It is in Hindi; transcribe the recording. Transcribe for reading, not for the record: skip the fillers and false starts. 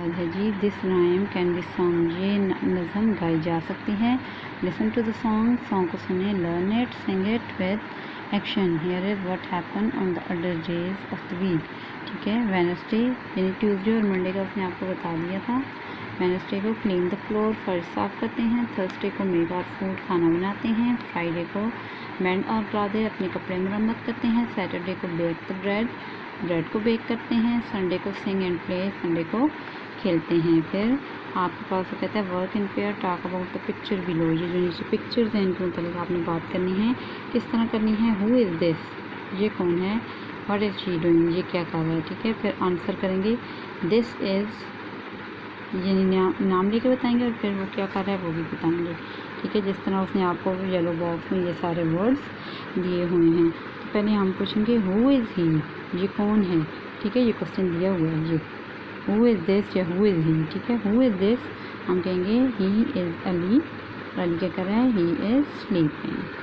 सवाल है जी, this rhyme can be song, ये नज़म गाई जा सकती है। Listen to the song, song को सुने, learn it, sing it with action. Here is what happen on the other days of the week. ठीक है, वेडनेसडे यानी ट्यूसडे और मंडे का उसने आपको बता दिया था। वेडनेसडे को क्लीन द फ्लोर, फर्श साफ़ करते हैं। थर्सडे को मेक आवर फूड, खाना बनाते हैं। फ्राइडे को मेंड और क्लॉथ, अपने कपड़े मरम्मत करते हैं। सैटरडे को बेक द ब्रेड को बेक करते हैं। संडे को सिंग एंड प्ले, संडे को खेलते हैं। फिर आपके पास वो कहता है work in pair, talk about the picture below. ये जो नीचे पिक्चर्स हैं इनके मतलब आपने बात करनी है, किस तरह करनी है। हु इज़ दिस, ये कौन है। व्हाट इज़ शी डूइंग, ये क्या कर रहा है। ठीक है, फिर आंसर करेंगे। दिस इज़, ये नाम लेके बताएंगे और फिर वो क्या कर रहा है वो भी बताएंगे। ठीक है, जिस तरह उसने आपको येलो बॉक्स में ये सारे वर्ड्स दिए हुए हैं। तो पहले हम पूछेंगे हु इज़ ही, ये कौन है। ठीक है, ये क्वेश्चन दिया हुआ है, ये हु इज़ दिस या हु इज़ ही। ठीक है, हु इज़ दिस हम कहेंगे ही इज़ अली, और अली क्या कर रहा है, ही इज़ स्लीपिंग।